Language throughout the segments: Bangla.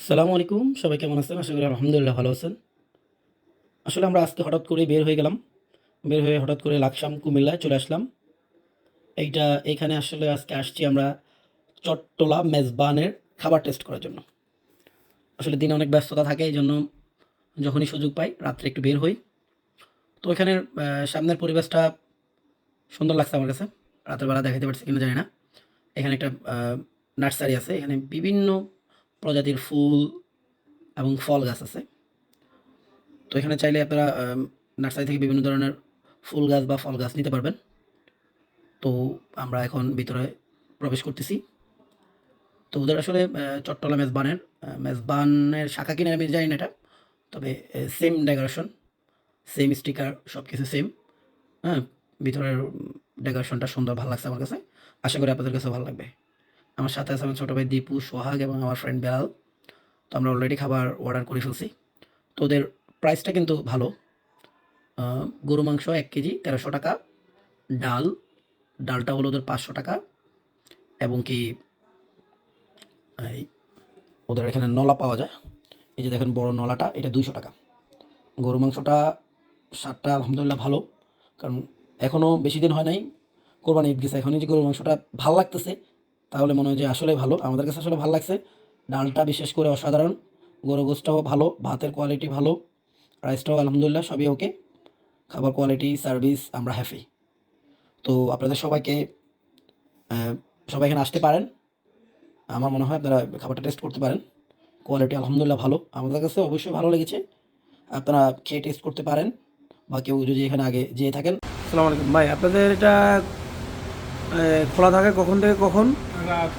সালামু আলাইকুম। সবাই কেমন আছেন? আশা করি আলহামদুলিল্লাহ ভালো আছেন। আসলে আমরা আজকে হঠাৎ করে বের হয়ে গেলাম। বের হয়ে হঠাৎ করে লাকসাম, কুমিল্লায় চলে আসলাম। এইখানে আসলে আজকে আসছি আমরা চট্টলা মেজবানের খাবার টেস্ট করার জন্য। আসলে দিনে অনেক ব্যস্ততা থাকে, এইজন্য যখনই সুযোগ পাই রাত্রে একটু বের হই। তো এখানের সামনের পরিবেশটা সুন্দর লাগছে আমার কাছে। রাতের বেলা দেখাইতে পারছি কিনা জানি না। এখানে একটা নার্সারি আছে। এখানে বিভিন্ন প্রজাতির ফুল এবং ফল গাছ আছে। তো এখানে চাইলে আপনারা নার্সারি থেকে বিভিন্ন ধরনের ফুল গাছ বা ফল গাছ নিতে পারবেন। তো আমরা এখন ভিতরে প্রবেশ করতেছি। তো ওদের আসলে চট্টলা মেজবানের শাখা কিনা আমি জানি না এটা। তবে সেম ডেকোরেশন, সেম স্টিকার সবকিছু সেম। হ্যাঁ? ভিতরের ডেকোরেশনটা সুন্দর ভাল লাগছে আমার কাছে। আশা করি আপনাদের কাছেও ভালো লাগবে। আমার সাথে আছে আমার ছোট ভাই দীপু, সোহাগ এবং আমার ফ্রেন্ড বেলাল। তো আমরা অলরেডি খাবার অর্ডার করে ফেলছি। তো ওদের প্রাইসটা কিন্তু ভালো। আ গরু মাংস ১ কেজি ৳১৩০০, ডাল, ডালটা হলো ওদের ৳৫০০ এবং কি এই ওদের এখানে নলা পাওয়া যায়। এই যে দেখেন বড় নলাটা এটা ৳২০০। গরুর মাংসটা স্বাদটা আলহামদুলিল্লাহ ভালো। কারণ এখনও বেশি দিন হয় নাই। কোরবানি ঈদ গেছে। এখন এই যে গরুর মাংসটা ভাল লাগতেছে, তাহলে মনে হয় যে আসলেই ভালো। আমাদের কাছে আসলে ভাল লাগছে। ডালটা বিশেষ করে অসাধারণ। গরুর গোশটাও ভালো, ভাতের কোয়ালিটি ভালো, রাইসটাও আলহামদুলিল্লাহ সবই ওকে। খাবার কোয়ালিটি, সার্ভিস আমরা হ্যাপি। তো আপনাদের সবাইকে অ্যা সবাই এখানে আসতে পারেন। আমার মনে হয় আপনারা খাবারটা টেস্ট করতে পারেন। কোয়ালিটি আলহামদুলিল্লাহ ভালো। আমাদের কাছে অবশ্যই ভালো লেগেছে। আপনারা খেয়ে টেস্ট করতে পারেন বা কেউ যদি এখানে আগে যেয়ে থাকেন। আসসালামু আলাইকুম ভাই, আপনাদের এটা খোলা থাকে কখন থেকে কখন? রাত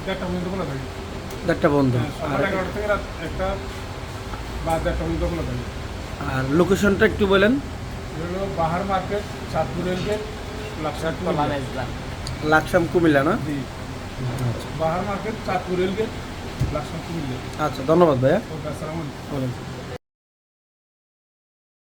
১টা পর্যন্ত খোলা থাকে। ১টা বন্ধ। হ্যাঁ, আর সকাল ১১টা থেকে রাত ১টা বা ১টা পর্যন্ত খোলা থাকে। আর লোকেশনটা একটু বলেন। এটা হলো বাহার মার্কেট, চাঁদপুর রেলগেট, লাকসাম কুমিল্লা। লাকসাম কুমিল্লা না? জি, বাহার মার্কেট, চাঁদপুর রেলগেট, লাকসাম কুমিল্লা। আচ্ছা, ধন্যবাদ ভাইয়া। ওকে, আসসালামু আলাইকুম। ওয়ালাইকুম।